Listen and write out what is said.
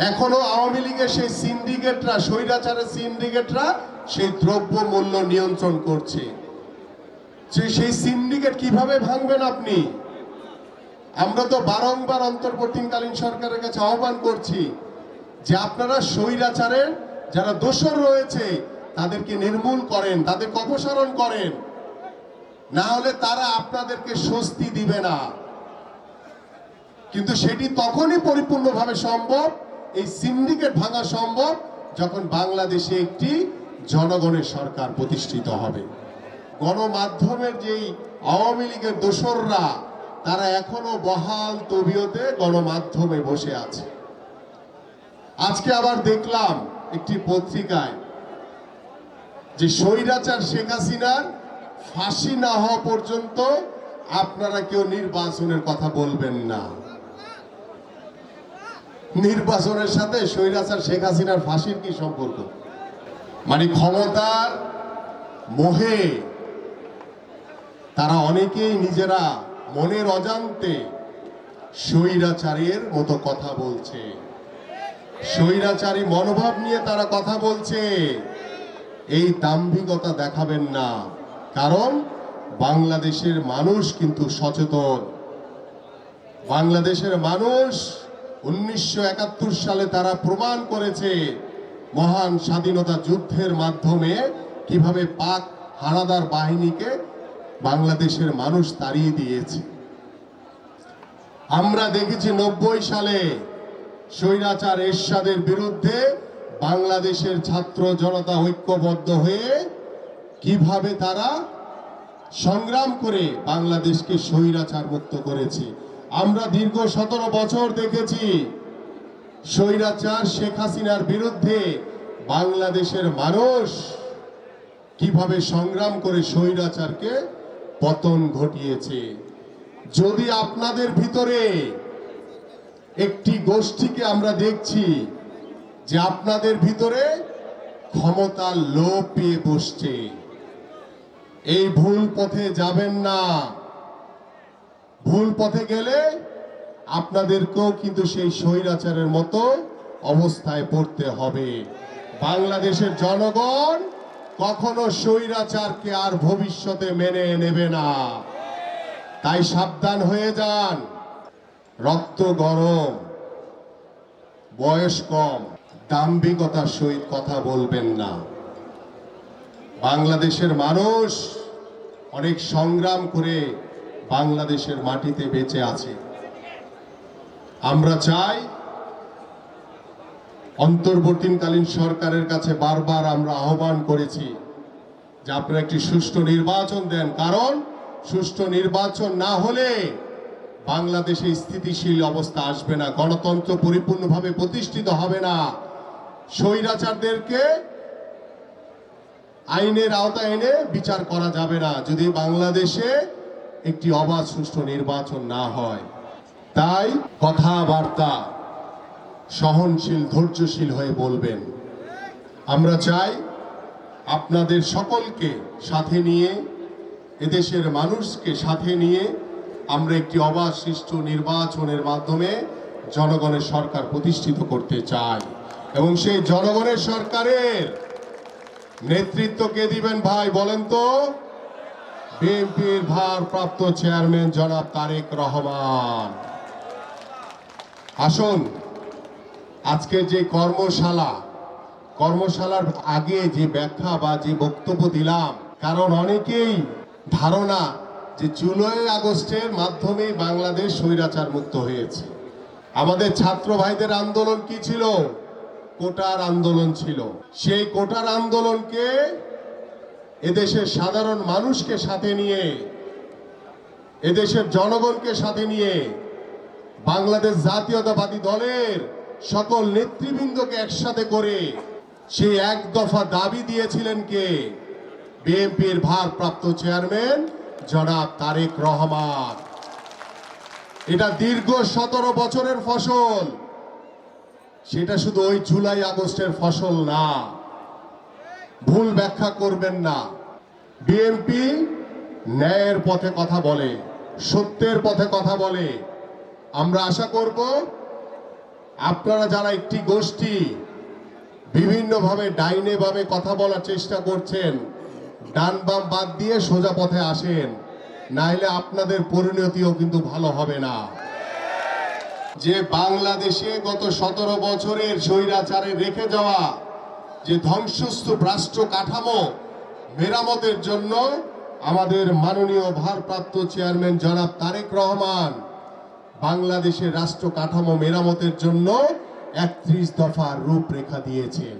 এখনো আওয়ামী লীগের সেই সিন্ডিকেটরা, স্বৈরাচারের সিন্ডিকেটরা সেই দ্রব্য মূল্য নিয়ন্ত্রণ করছে। সেই সিন্ডিকেট কিভাবে ভাঙবেন আপনি? আমরা তো বারংবার অন্তর্বর্তীকালীন সরকারের কাছে আহ্বান করছি যে আপনারা স্বৈরাচারের যারা দোষর রয়েছে তাদেরকে নির্মূল করেন, তাদেরকে অপসারণ করেন, না হলে তারা আপনাদেরকে স্বস্তি দিবে না। কিন্তু সেটি তখনই পরিপূর্ণভাবে সম্ভব, এই সিন্ডিকেট ভাঙা সম্ভব, যখন বাংলাদেশে একটি জনগণের সরকার প্রতিষ্ঠিত হবে। গণমাধ্যমের যেই আওয়ামী লীগের দোসররা তারা এখনো বহাল তবিয়তে গণমাধ্যমে বসে আছে। আজকে আবার দেখলাম একটি পত্রিকায় যে স্বৈরাচার শেখ হাসিনার ফাঁসি না হওয়া পর্যন্ত আপনারা কেউ নির্বাচনের কথা বলবেন না। নির্বাচনের সাথে স্বৈরাচার শেখ হাসিনার ফাঁসির কি সম্পর্ক? মানে ক্ষমতার মোহে তারা অনেকেই নিজেরা মনের অজান্তে স্বৈরাচারের মতো কথা বলছে, স্বৈরাচারী মনোভাব নিয়ে তারা কথা বলছে। এই দাম্ভিকতা দেখাবেন না, কারণ বাংলাদেশের মানুষ কিন্তু সচেতন। বাংলাদেশের মানুষ 1971 সালে তারা প্রমাণ করেছে মহান স্বাধীনতা যুদ্ধের মাধ্যমে কিভাবে পাক হানাদার বাহিনীকে বাংলাদেশের মানুষ তাড়িয়ে দিয়েছে। আমরা দেখেছি 90 সালে স্বৈরাচার এরশাদের বিরুদ্ধে বাংলাদেশের ছাত্র জনতা ঐক্যবদ্ধ হয়ে কিভাবে তারা সংগ্রাম করে বাংলাদেশকে স্বৈরাচার মুক্ত করেছে। আমরা দীর্ঘ 17 বছর দেখেছি স্বৈরাচার শেখ হাসিনার বিরুদ্ধে বাংলাদেশের মানুষ কিভাবে সংগ্রাম করে স্বৈরাচারকে পতন ঘটিয়েছে। যদি আপনাদের ভিতরে একটি গোষ্ঠীকে আমরা দেখছি যে আপনাদের ভিতরে ক্ষমতার লোভ পেয়ে বসছে, এই ভুল পথে যাবেন না। ভুল পথে গেলে আপনাদেরকেও কিন্তু সেই স্বৈরাচারের মতো অবস্থায় পড়তে হবে। বাংলাদেশের জনগণ কখনো স্বৈরাচারকে আর ভবিষ্যতে মেনে নেবে না। তাই সাবধান হয়ে যান। রক্ত গরম, বয়স কম, দাম্ভিকতার সহিত কথা বলবেন না। বাংলাদেশের মানুষ অনেক সংগ্রাম করে বাংলাদেশের মাটিতে বেঁচে আছে। আমরা চাই অন্তর্বর্তীকালীন সরকারের কাছে বারবার আমরা আহ্বান করেছি যে আপনারা একটি সুষ্ঠু নির্বাচন দেন, কারণ সুষ্ঠু নির্বাচন না হলে বাংলাদেশে স্থিতিশীল অবস্থা আসবে না, গণতন্ত্র পরিপূর্ণভাবে প্রতিষ্ঠিত হবে না। স্বৈরাচারদেরকে আইনের আওতায় এনে বিচার করা যাবে না যদি বাংলাদেশে একটি অবাধ সুষ্ঠু নির্বাচন না হয়। তাই কথাবার্তা সহনশীল, ধৈর্যশীল হয়ে বলবেন। আমরা চাই আপনাদের সকলকে সাথে নিয়ে, এদেশের মানুষকে সাথে নিয়ে আমরা একটি অবাধ সুষ্ঠু নির্বাচনের মাধ্যমে জনগণের সরকার প্রতিষ্ঠিত করতে চাই। এবং সেই জনগণের সরকারের নেতৃত্ব কে দিবেন ভাই বলেন তো? বিএনপির ভারপ্রাপ্ত চেয়ারম্যান জনাব তারেক রহমান। আসুন, আজকে যে কর্মশালার আগে যে ব্যাখ্যা বা যে বক্তব্য দিলাম, কারণ অনেকেই ধারণা যে জুলাই আগস্টের মাধ্যমে বাংলাদেশ স্বৈরাচার মুক্ত হয়েছে। আমাদের ছাত্র ভাইদের আন্দোলন কি ছিল? কোটার আন্দোলন ছিল। সেই কোটার আন্দোলনকে এদেশের সাধারণ মানুষকে সাথে নিয়ে, এদেশের জনগণকে সাথে নিয়ে বাংলাদেশ জাতীয়তাবাদী দলের সকল নেতৃবৃন্দকে একসাথে করে সেই এক দফা দাবি দিয়েছিলেন কে? বিএনপির ভারপ্রাপ্ত চেয়ারম্যান জনাব তারেক রহমান। এটা দীর্ঘ 17 বছরের ফসল, সেটা শুধু ওই জুলাই আগস্টের ফসল না। ভুল ব্যাখ্যা করবেন না। বিএনপি ন্যায়ের পথে কথা বলে, সত্যের পথে কথা বলে। আমরা আশা করব আপনারা যারা একটি গোষ্ঠী বিভিন্নভাবে ডাইনে ভাবে কথা বলার চেষ্টা করছেন, ডান বাম বাদ দিয়ে সোজা পথে আসেন, নাইলে আপনাদের পরিণতিও কিন্তু ভালো হবে না। যে বাংলাদেশে গত 17 বছরের স্বৈরাচারে রেখে যাওয়া যে ধ্বংসস্তূপ রাষ্ট্র কাঠামো মেরামতের জন্য আমাদের মাননীয় ভারপ্রাপ্ত চেয়ারম্যান জনাব তারেক রহমান বাংলাদেশের রাষ্ট্র কাঠামো মেরামতের জন্য 31 দফার রূপরেখা দিয়েছেন।